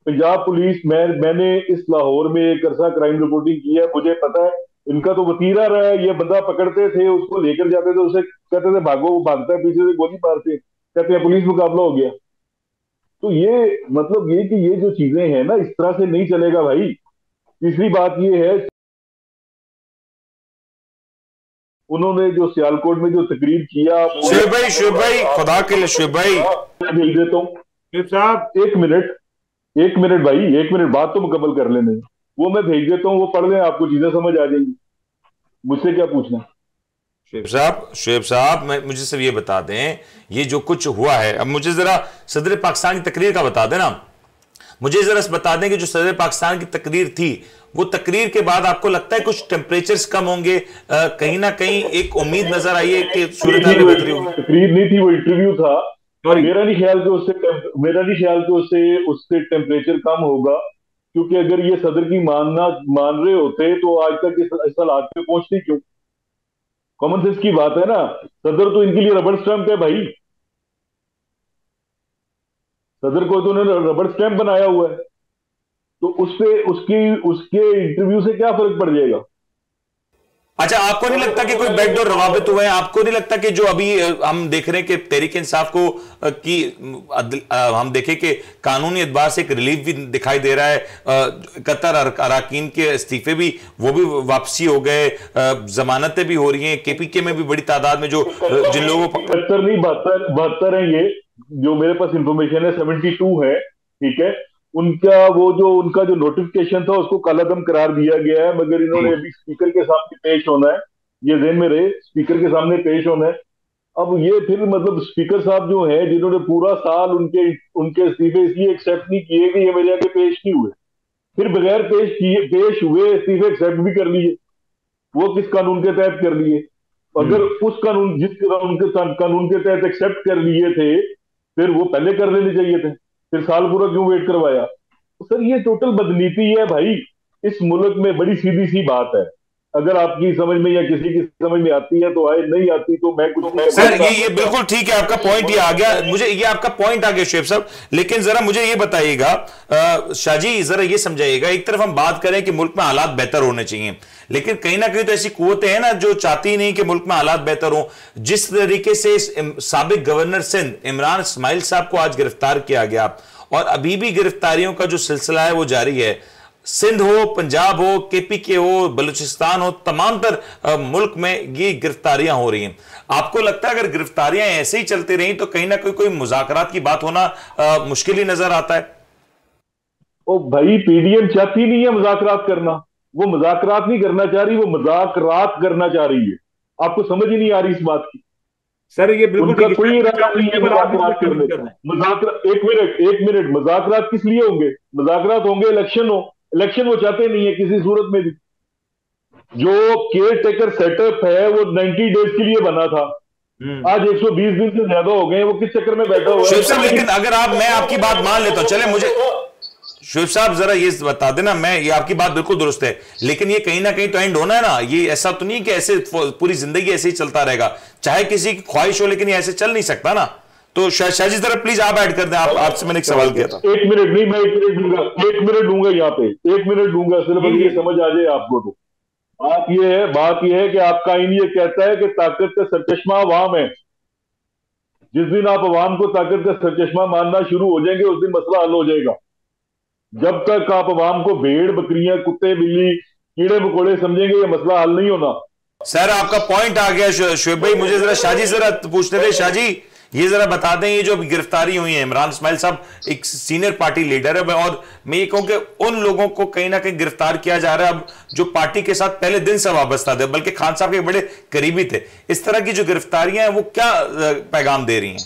पंजाब पुलिस, मैंने इस लाहौर में एक अरसा क्राइम रिपोर्टिंग की है, मुझे पता है इनका तो वतीरा रहा है। ये बंदा पकड़ते थे, उसको लेकर जाते थे, उसे कहते थे भागो, वो भागता है, पीछे से गोली मारते, कहते हैं पुलिस मुकाबला हो गया। तो ये मतलब ये कि ये जो चीजें हैं ना, इस तरह से नहीं चलेगा भाई। तीसरी बात ये है उन्होंने जो सियालकोट में जो तकरीर किया, शुएब भाई खुदा के लिए, शुएब भाई मैं भेज देता हूँ। शुएब साहब एक मिनट भाई, एक मिनट बात तो मुकम्मल कर लेने, वो मैं भेज देता हूँ, वो पढ़ लें, आपको चीजें समझ आ जाएंगी, मुझसे क्या पूछना। शुएब साहब मुझे सिर्फ ये बता दें, ये जो कुछ हुआ है, अब मुझे जरा सदर पाकिस्तान की तकरीर का बता दें ना, मुझे जरा बता दें कि जो सदर पाकिस्तान की तकरीर थी, वो तकरीर के बाद आपको लगता है कुछ टेम्परेचर्स कम होंगे, कहीं ना कहीं एक उम्मीद नजर आई है कि सूरत हाल में बेहतरी होगी? तकरीर नहीं थी, वो इंटरव्यू था। मेरा नहीं ख्याल कि उससे टेम्परेचर कम होगा, क्योंकि अगर ये सदर की मान रहे होते तो आज तक इस हालात पे पहुंचते क्यों? कॉमन सेंस की बात है ना, सदर तो इनके लिए रबड़ स्टैंप है भाई, सदर को तो उन्होंने रबड़ स्टैंप बनाया हुआ है, तो उससे उसके इंटरव्यू से क्या फर्क पड़ जाएगा? अच्छा, आपको नहीं लगता कि कोई बैकडोर रवाबित हुए हैं? आपको नहीं लगता कि जो अभी हम देख रहे हैं कि तहरीक इंसाफ को हम देखें कि कानूनी एतबार से एक रिलीफ भी दिखाई दे रहा है, कतर अराकीन के इस्तीफे भी, वो भी वापसी हो गए, जमानतें भी हो रही हैं, केपीके में भी बड़ी तादाद में जो जिन लोगों को 72 नहीं 72 है, ये जो मेरे पास इंफॉर्मेशन है 72 है, ठीक है। उनका जो नोटिफिकेशन था उसको कालादम करार दिया गया है, मगर इन्होंने अभी स्पीकर के सामने पेश होना है, ये ज़हन में रहे, स्पीकर के सामने पेश होना है। अब ये फिर मतलब स्पीकर साहब जो है, जिन्होंने पूरा साल उनके इस्तीफे इसलिए एक्सेप्ट नहीं किए कि ये मेरे आगे पेश नहीं हुए, फिर बगैर पेश हुए इस्तीफे एक्सेप्ट भी कर लिए, वो किस कानून के तहत कर लिए? अगर उस कानून जिस कानून के तहत एक्सेप्ट कर लिए थे, फिर वो पहले कर लेने चाहिए थे, फिर साल पूरा क्यों वेट करवाया? तो सर ये टोटल बदनीति है भाई इस मुल्क में। बड़ी सीधी सी बात है, अगर आपकी समझ में या किसी की समझ में आती है तो आए, नहीं आती तो मैं कुछ नहीं। सर ये बिल्कुल ठीक है, आपका पॉइंट ये आ गया, मुझे ये आपका पॉइंट आ गया शुएब साहब, लेकिन जरा मुझे ये बताइएगा शाहजी, जरा ये समझाइएगा, एक तरफ हम बात करें कि मुल्क में हालात बेहतर होने चाहिए, लेकिन कहीं ना कहीं तो ऐसी कुव्वतें हैं ना जो चाहती नहीं कि मुल्क में हालात बेहतर हो। जिस तरीके से साबिक गवर्नर सिंध इमरान इस्माइल साहब को आज गिरफ्तार किया गया, और अभी भी गिरफ्तारियों का जो सिलसिला है वो जारी है, सिंध हो, पंजाब हो, केपीके हो, बलूचिस्तान हो, तमाम तर मुल्क में ये गिरफ्तारियां हो रही हैं। आपको लगता है अगर गिरफ्तारियां ऐसे ही चलती रही तो कहीं ना कोई मुज़ाकरात की बात होना मुश्किल ही नजर आता है? ओ भाई, पीडीएम चाहती नहीं है मुज़ाकरात करना, वो मुज़ाकरात नहीं करना चाह रही, वो मजाकरात करना चाह रही है। आपको समझ ही नहीं आ रही इस बात की? सर ये बिल्कुल उनका कोई इरादा नहीं है मुज़ाकरात करने का। एक मिनट, मुज़ाकरात किस लिए होंगे? मुज़ाकरात होंगे इलेक्शन वो चाहते नहीं है किसी सूरत में भी। जो केयर टेकर सेटअप है वो 90 डेज के लिए बना था, आज 120 दिन से ज्यादा हो गए, वो किस चक्कर में बैठा हुआ है? लेकिन अगर मैं आपकी बात मान लेता हूं, चले मुझे शुएब साहब जरा ये बता देना, मैं ये आपकी बात बिल्कुल दुरुस्त है, लेकिन ये कहीं ना कहीं तो एंड होना है ना, ये ऐसा तो नहीं कि ऐसे पूरी जिंदगी ऐसे ही चलता रहेगा, चाहे किसी की ख्वाहिश हो, लेकिन ये ऐसे चल नहीं सकता ना। तो शाहजी जरा प्लीज आप ऐड कर दें, आपसे मैंने एक सवाल किया था। 1 मिनट नहीं, मैं 1 मिनट दूंगा यहाँ पे, 1 मिनट दूंगा सिर्फ, ये समझ आ जाए आपको। तो बात यह है कि आपका आईन ये कहता है कि ताकत का सरचश्मा अवाम है। जिस दिन आप अवाम को ताकत का सरचश्मा मानना शुरू हो जाएंगे उस दिन मसला हल हो जाएगा। जब तक आप अवाम को भेड़ बकरियां, कुत्ते, बिल्ली, कीड़े मकोड़े समझेंगे, ये मसला हल नहीं होना। सर आपका पॉइंट आ गया शुएब भाई, मुझे जरा शाहजी जरा पूछते थे, शाहजी ये जरा बता दें, ये जो गिरफ्तारी हुई है, इमरान इस्माइल साहब एक सीनियर पार्टी लीडर है, और मैं ये कहूं कि उन लोगों को कहीं ना कहीं गिरफ्तार किया जा रहा है अब जो पार्टी के साथ पहले दिन से वाबस्ता थे, बल्कि खान साहब के बड़े करीबी थे। इस तरह की जो गिरफ्तारियां हैं वो क्या पैगाम दे रही हैं?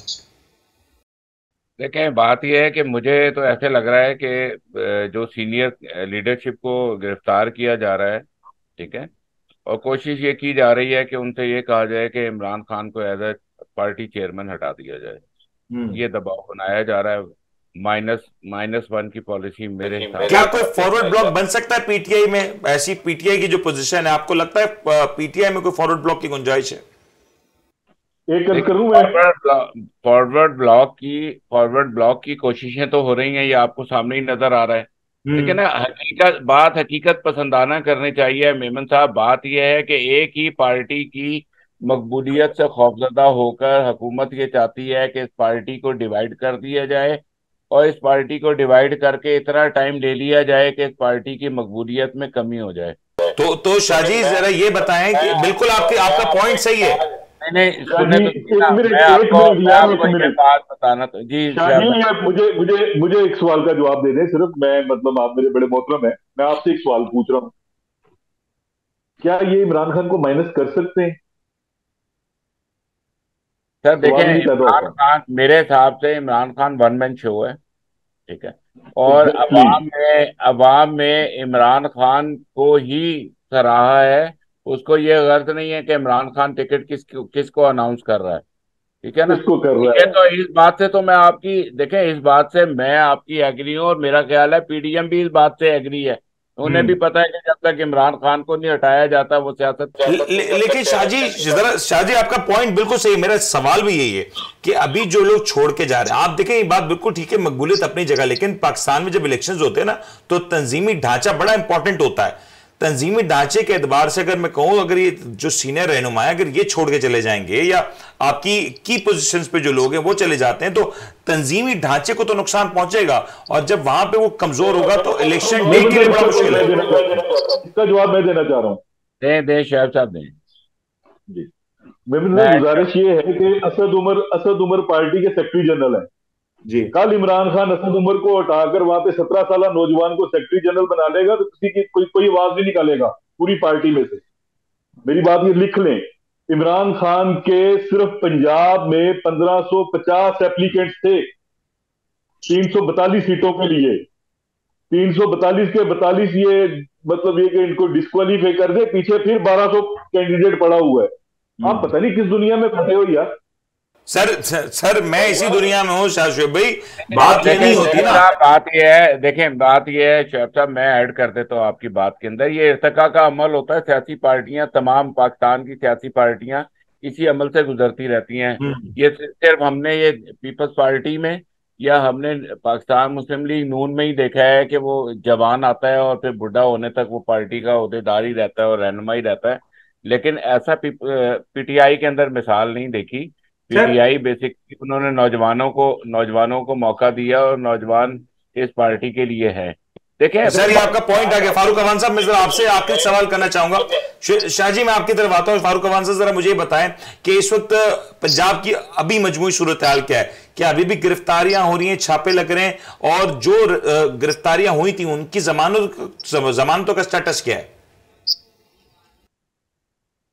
देखें, बात यह है कि मुझे तो ऐसे लग रहा है कि जो सीनियर लीडरशिप को गिरफ्तार किया जा रहा है, ठीक है, और कोशिश ये की जा रही है कि उनसे ये कहा जाए कि इमरान खान को एज ए पार्टी चेयरमैन हटा दिया जाए। ये दबाव बनाया जा रहा है। -1 की पॉलिसी मेरे हिसाब। क्या कोई फॉरवर्ड ब्लॉक बन सकता है पीटीआई में? ऐसी पीटीआई की जो पोजीशन है, आपको लगता है पीटीआई में कोई फॉरवर्ड ब्लॉक की गुंजाइश है? फॉरवर्ड ब्लॉक की कोशिशें तो हो रही हैं, ये आपको सामने ही नजर आ रहा है, लेकिन हकीकत पसंदाना करनी चाहिए मेमन साहब। बात यह है कि एक ही पार्टी की मकबूलियत से खौफजदा होकर हुकूमत ये चाहती है कि इस पार्टी को डिवाइड कर दिया जाए, और इस पार्टी को डिवाइड करके इतना टाइम ले लिया जाए कि इस पार्टी की मकबूलियत में कमी हो जाए। तो शाहजी जरा ये बताएं कि बिल्कुल आपका पॉइंट सही है। नहीं नहीं, सुने शाजी तो सही ना, एक मिनट, मैं एक आपको मिनट मैं यार, आपको एक ये मिनट। बात बताना तो जी शाजी यार, मुझे मुझे मुझे एक सवाल का जवाब दे दें सिर्फ। मैं मतलब आप मेरे बड़े मोहतरम हैं, मैं आपसे एक सवाल पूछ रहा हूँ, क्या ये इमरान खान को माइनस कर सकते हैं? सर देखें, सवाल ही नहीं पैदा इमरान होता। खान मेरे हिसाब से Imran Khan one man show है, ठीक है। और एग्जैक्टली। अवाम में इमरान खान को ही सराहा है। उसको ये गर्ज नहीं है कि इमरान खान टिकट किसको अनाउंस कर रहा है, ठीक है ना। किसको कर ठीक रहा है, है? तो इस बात से तो मैं आपकी देखें, इस बात से मैं आपकी एग्री हूँ, और मेरा ख्याल है पीडीएम भी इस बात से एग्री है। उन्हें भी पता है कि जब तक इमरान खान को नहीं हटाया जाता वो सियासत लेकिन शाहजी आपका पॉइंट बिल्कुल सही है। मेरा सवाल भी यही है कि अभी जो लोग छोड़ के जा रहे हैं, आप देखें ये बात बिल्कुल ठीक है, मकबूलियत अपनी जगह, लेकिन पाकिस्तान में जब इलेक्शंस होते हैं ना तो तंजीमी ढांचा बड़ा इंपॉर्टेंट होता है। तंजीमी ढांचे के एतबार से अगर मैं कहूं, अगर ये जो सीनियर रहनुमा है अगर ये छोड़ के चले जाएंगे या आपकी की पोजीशंस पे जो लोग हैं वो चले जाते हैं, तो तंजीमी ढांचे को तो नुकसान पहुंचेगा, और जब वहां पे वो कमजोर होगा तो इलेक्शन डे के लिए बड़ा मुश्किल है। इसका जवाब मैं देना चाह रहा हूँ। दें शहब साहब दें। जी, मेरी मैं गुजारिश ये है कि असद उमर पार्टी के सेक्रेटरी जनरल है जी। कल इमरान खान असद उमर को हटाकर वहां पे 17 साल नौजवान को सेक्रेटरी जनरल बना लेगा तो किसी की कोई आवाज नहीं निकालेगा पूरी पार्टी में से। मेरी बात ये लिख लें, इमरान खान के सिर्फ पंजाब में 1550 एप्लीकेंट्स थे 342 सीटों के लिए। 342 के 42 ये मतलब ये कि इनको डिस्क्वालीफाई कर दे, पीछे फिर 1200 कैंडिडेट पड़ा हुआ है। आप पता नहीं किस दुनिया में फंसे हो यार। सर मैं इसी दुनिया में हूं शाह शुएब भाई, बात ये नहीं होती ना। बात ये है, देखें बात ये है शहब साहब, मैं ऐड कर देता हूँ आपकी बात के अंदर, ये इर्तिका का अमल होता है। सियासी पार्टियां, तमाम पाकिस्तान की सियासी पार्टियां इसी अमल से गुजरती रहती हैं। ये सिर्फ हमने ये पीपल्स पार्टी में या हमने पाकिस्तान मुस्लिम लीग नून में ही देखा है कि वो जवान आता है और फिर बुढ़ा होने तक वो पार्टी का ओहदेदार ही रहता है और रहनुमा ही रहता है। लेकिन ऐसा पीटीआई के अंदर मिसाल नहीं देखी। पीटीआई बेसिकली उन्होंने नौजवानों को मौका दिया और नौजवान इस पार्टी के लिए है। देखिए सर ये आपका पॉइंट आ गया। फारूक अवान साहब, मैं जरा आपसे आखिरी सवाल करना चाहूंगा। शाहजी मैं आपकी तरफ आता हूं। फारूक अवान साहब जरा मुझे बताएं कि इस वक्त पंजाब की अभी मजमूई सूरत हाल क्या है? क्या अभी भी गिरफ्तारियां हो रही हैं, छापे लग रहे हैं, और जो गिरफ्तारियां हुई थी उनकी जमानतों का स्टेटस क्या है?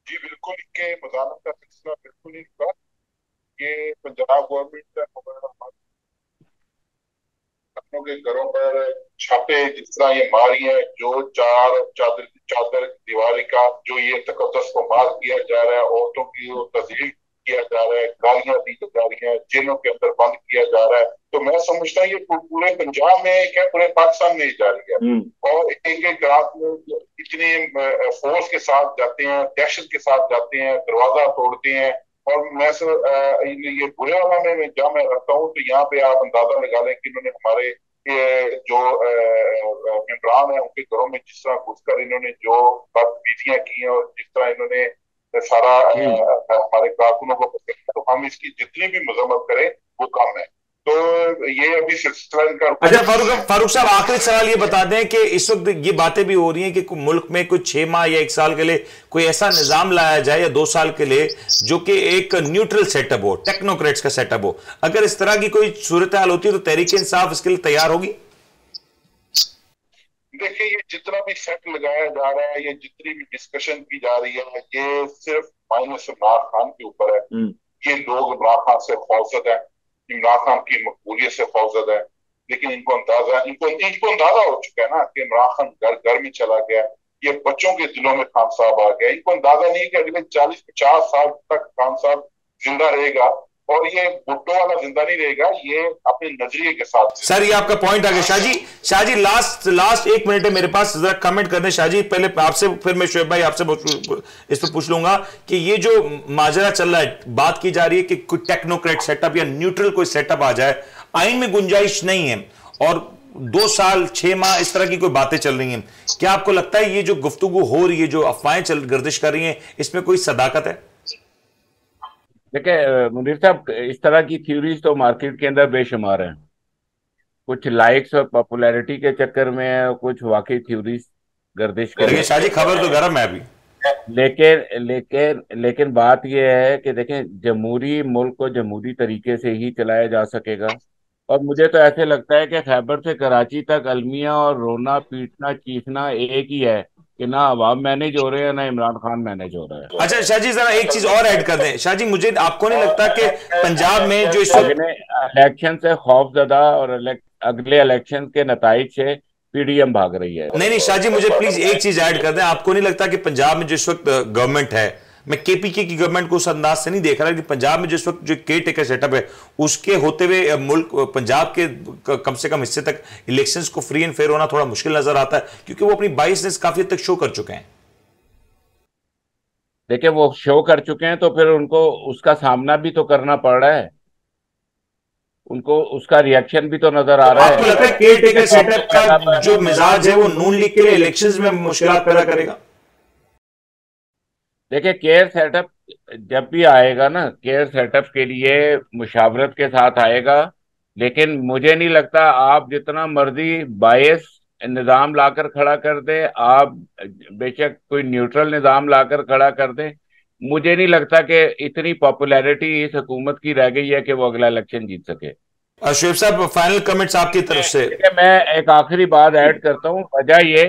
जी बिल्कुल, इनके मजामत का सिलसिला बिल्कुल नहीं हुआ। ये पंजाब गवर्नमेंट अपनों के घरों पर छापे जिस तरह ये मारी है, जो चादर दीवारी का जो ये तकद्दस को मार किया जा रहा है, औरतों की तजलील किया जा रहा है, गालियां दी जा रही हैं, जेलों के अंदर बंद किया जा रहा है, तो मैं समझता हूँ ये पूरे पंजाब में क्या पूरे पाकिस्तान में जा रही है। और एक एक रात में इतने फोर्स के साथ जाते हैं, दहशत के साथ जाते हैं, दरवाजा तोड़ते हैं। और मैं ये बुरे वाला में जहाँ मैं रहता हूँ, तो यहाँ पे आप अंदाजा लगा लें कि इन्होंने हमारे जो इमरान है उनके घरों में जिस तरह घुसकर इन्होंने जो बदतमीजियां की हैं और जिस तरह इन्होंने सारा हमारे कारकुनों को पकड़ा, तो हम इसकी जितनी भी मजम्मत करें वो कम है। तो ये अभी सिलसिला इनका। अच्छा फारूक साहब, आखिरी सवाल ये बता दें कि इस वक्त ये बातें भी हो रही हैं कि मुल्क में कुछ 6 माह या 1 साल के लिए कोई ऐसा निजाम लाया जाए या 2 साल के लिए जो कि एक न्यूट्रल सेटअप हो, टेक्नोक्रेट्स का सेटअप हो। अगर इस तरह की कोई सूरत हाल होती है तो तहरीक इंसाफ इसके लिए तैयार होगी? देखिए, ये जितना भी सेट लगाया जा रहा है, ये जितनी भी डिस्कशन की जा रही है, ये सिर्फ माइनस इमरान खान के ऊपर है। ये लोग इमरान खान से खौफजद है, इमरान खान की मकबूलियत से खौफजद है, लेकिन इनको अंदाजा हो चुका है ना कि इमरान खान घर में चला गया। ये बच्चों के दिलों में खान साहब आ गया। इनको अंदाजा नहीं कि अगले 40-50 साल तक खान साहब जिंदा रहेगा, और ये भुट्टो वाला जिंदा नहीं रहेगा, ये अपने नजरिए के साथ। सर ये आपका पॉइंट आ गया। शाहजी लास्ट 1 मिनट है मेरे पास, जरा कमेंट कर दें शाहजी। पहले आपसे, फिर मैं शुएब भाई आपसे इस पर पूछ लूंगा कि ये जो माजरा चल रहा है, बात की जा रही है कि कोई टेक्नोक्रेट सेटअप या न्यूट्रल कोई सेटअप आ जाए, आइन में गुंजाइश नहीं है, और 2 साल 6 माह इस तरह की कोई बातें चल रही हैं। क्या आपको लगता है ये जो गुफ्तगू हो रही है, जो अफवाहें गर्दिश कर रही हैं, इसमें कोई सदाकत है? देखिए मुनीर साहब, इस तरह की थ्योरीज तो मार्केट के अंदर बेशुमार हैं, कुछ लाइक्स और पॉपुलैरिटी के चक्कर में है और कुछ वाकई थ्योरीज गर्दिश कर। लेकिन शाहजी खबर तो गर्म है अभी। लेकिन बात यह है कि देखें, जमहूरी मुल्क को जमहूरी तरीके से ही चलाया जा सकेगा। और मुझे तो ऐसे लगता है कि खैबर से कराची तक अलमिया और रोना पीटना चीखना एक ही है कि ना अवाम मैनेज हो रहे हैं ना इमरान खान मैनेज हो रहा है। अच्छा शाहजी, जरा एक चीज और ऐड कर दें शाहजी, मुझे आपको नहीं लगता कि पंजाब में जो इस वक्त इलेक्शन से खौफजदा और अगले इलेक्शन के नताइज से पीडीएम भाग रही है? नहीं शाहजी, मुझे प्लीज एक चीज ऐड कर दें, आपको नहीं लगता कि पंजाब में जिस वक्त गवर्नमेंट है, मैं केपीके की गवर्नमेंट को उस अंदाज से नहीं देख रहा कि पंजाब में जिस वक्त जो केयर टेकर सेटअप है उसके होते हुए मुल्क पंजाब के कम से कम हिस्से तक इलेक्शंस को फ्री एंड फेयर होना थोड़ा मुश्किल नजर आता है, क्योंकि वो अपनी बाइसनेस काफी हद तक शो कर चुके हैं। देखिए, वो शो कर चुके हैं तो फिर उनको उसका सामना भी तो करना पड़ रहा है, उनको उसका रिएक्शन भी तो नजर आ रहा है। आपको लगता है केयर टेकर सेटअप का जो मिजाज है वो नून लीग के लिए इलेक्शंस में मुश्किलात पैदा करेगा? देखिए, केयर सेटअप जब भी आएगा ना, केयर सेटअप के लिए मुशावरत के साथ आएगा, लेकिन मुझे नहीं लगता आप जितना मर्जी बायस निज़ाम लाकर खड़ा कर दे, आप बेशक कोई न्यूट्रल निज़ाम लाकर खड़ा कर दे, मुझे नहीं लगता कि इतनी पॉपुलैरिटी इस हुकूमत की रह गई है कि वो अगला इलेक्शन जीत सके। शुएब साहब, फाइनल कमेंट्स आपकी तरफ से। मैं एक आखिरी बात ऐड करता हूँ। वजह ये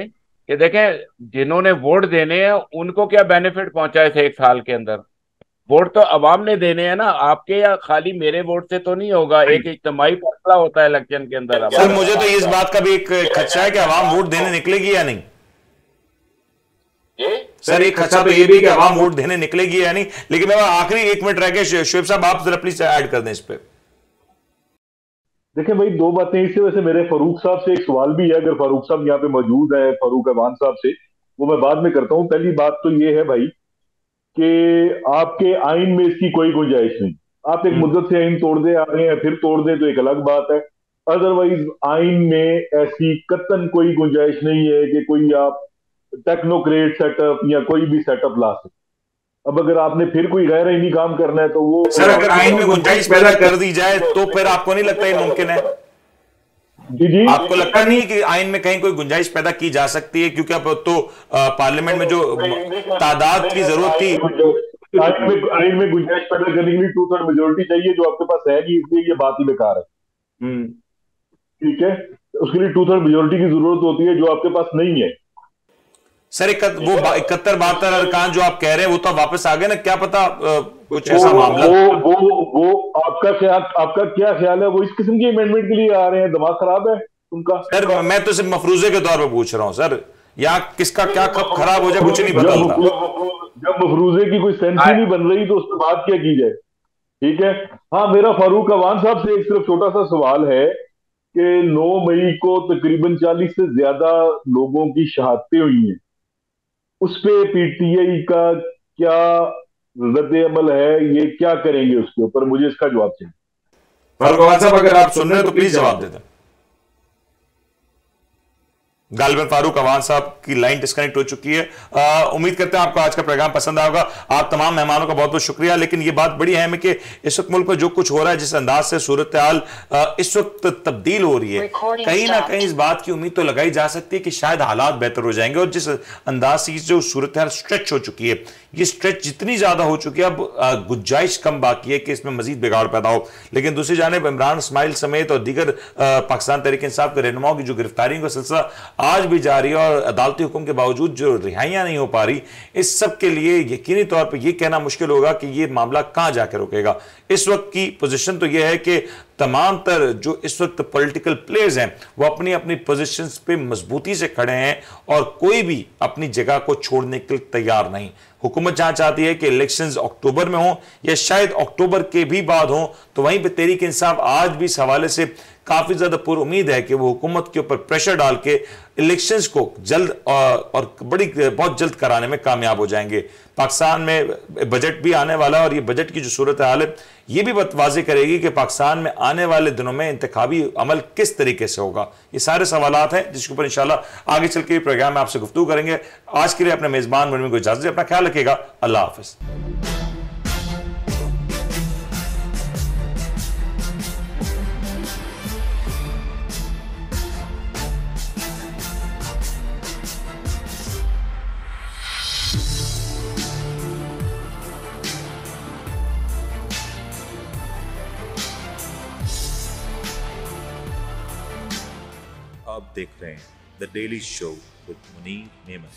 कि देखें, जिन्होंने वोट देने हैं उनको क्या बेनिफिट पहुंचा है इस 1 साल के अंदर? वोट तो अवाम ने देने हैं ना, आपके या खाली मेरे वोट से तो नहीं होगा, एक इज्तिमाई फैसला होता है इलेक्शन के अंदर। सर मुझे तो इस बात का भी एक खदशा है कि अवाम वोट देने निकलेगी या नहीं। सर एक खदशा तो ये भी कि अवाम वोट देने निकलेगी या नहीं। लेकिन मैं आखिरी 1 मिनट रह गए, शुएब साहब आप जरा प्लीज ऐड कर दें इस पे। देखिए भाई, 2 बातें इससे। वैसे मेरे फारूक साहब से एक सवाल भी है, अगर फारूक साहब यहाँ पे मौजूद है, फारूक अवान साहब से, वो मैं बाद में करता हूँ। पहली बात तो ये है भाई कि आपके आइन में इसकी कोई गुंजाइश नहीं। आप एक मुद्दत से आइन तोड़ दे आ रहे हैं, फिर तोड़ दे तो एक अलग बात है। अदरवाइज आइन में ऐसी कतन कोई गुंजाइश नहीं है कि कोई आप टेक्नोक्रेट सेटअप या कोई भी सेटअप ला सकते। अब अगर आपने फिर कोई गैर आईनी काम करना है तो वो सर अगर आइन में गुंजाइश पैदा कर दी जाए तो फिर आपको नहीं लगता ये मुमकिन है? जी आपको लगता नहीं कि आइन में कहीं कोई गुंजाइश पैदा की जा सकती है? क्योंकि अब तो पार्लियामेंट में जो तादाद की जरूरत थी, आइन में गुंजाइश पैदा करने के लिए 2/3 मेजोरिटी चाहिए, जो आपके पास है नहीं, इसलिए ये बात ही बेकार है। ठीक है, उसके लिए 2/3 मेजोरिटी की जरूरत होती है, जो आपके पास नहीं है। सर वो 71-72 अरकान जो आप कह रहे हैं वो तो वापस आ गए ना, क्या पता कुछ ऐसा मामला। वो आपका क्या ख्याल है? वो इस किस्म की अमेंडमेंट के लिए आ रहे हैं? दिमाग खराब है उनका? सर मैं तो सिर्फ मफरूजे के तौर पर पूछ रहा हूं सर, या किसका क्या कब खराब हो जाए कुछ नहीं पता होता। जब मफरूजे की कोई सेंस ही नहीं बन रही तो उसके बाद क्या की जाए? ठीक है। हाँ, मेरा फारूक अवान साहब से एक सिर्फ छोटा सा सवाल है कि 9 मई को तकरीबन 40 से ज्यादा लोगों की शहादतें हुई हैं, उस पे पीटीआई का क्या रद्द अमल है? ये क्या करेंगे उसके ऊपर? मुझे इसका जवाब चाहिए। फारूक अवान साहब अगर आप सुन रहे हैं तो प्लीज जवाब दे दें। गालिबन फारूक अवान साहब की लाइन डिस्कनेक्ट हो चुकी है। उम्मीद करते हैं आपको आज का प्रोग्राम पसंद आएगा। आप तमाम मेहमानों का बहुत बहुत शुक्रिया। लेकिन ये बात बड़ी अहम है कि इस वक्त मुल्क में जो कुछ हो रहा है, जिस अंदाज से सूरत हाल इस वक्त तब्दील हो रही है, कहीं ना कहीं इस बात की उम्मीद तो लगाई जा सकती है कि शायद हालात बेहतर हो जाएंगे। और जिस अंदाज से जो सूरत हाल स्ट्रेच हो चुकी है, ये स्ट्रेच जितनी ज्यादा हो चुकी है, अब गुंजाइश कम बाकी है कि इसमें मजीद बिगाड़ पैदा हो। लेकिन दूसरी जानिब इमरान इस्माइल समेत और दीगर पाकिस्तान तहरीक इंसाफ के रहनुमाओं की जो गिरफ्तारियों का सिलसिला आज भी जारी है और अदालती हुक्म के बावजूद जो रिहाइयां नहीं हो पा रही, इस सब के लिए यकीनी तौर पर यह कहना मुश्किल होगा कि यह मामला कहां जाकर रुकेगा। इस वक्त की पोजीशन तो यह है कि तमाम तर जो इस वक्त पॉलिटिकल प्लेयर्स हैं वो अपनी अपनी पोजीशंस पे मजबूती से खड़े हैं और कोई भी अपनी जगह को छोड़ने के लिए तैयार नहीं। हुकूमत जहां चाहती है कि इलेक्शंस अक्टूबर में हो या शायद अक्टूबर के भी बाद हो, तो वहीं पे तहरीक इंसाफ आज भी इस हवाले से काफी ज्यादा पुर उम्मीद है कि वो हुकूमत के ऊपर प्रेशर डाल के इलेक्शंस को जल्द और बहुत जल्द कराने में कामयाब हो जाएंगे। पाकिस्तान में बजट भी आने वाला है और ये बजट की जो सूरत हाल है ये भी वाज़ेह करेगी कि पाकिस्तान में आने वाले दिनों में इंतखाबी अमल किस तरीके से होगा। ये सारे सवालात हैं जिसके ऊपर इंशाल्लाह आगे चल के प्रोग्राम में आपसे गुफ्तगू करेंगे। आज के लिए अपने मेजबान मुनीर को इजाजत, अपना ख्याल रखिएगा। अल्लाह हाफिज। आप देख रहे हैं the daily show with Munir नेमत।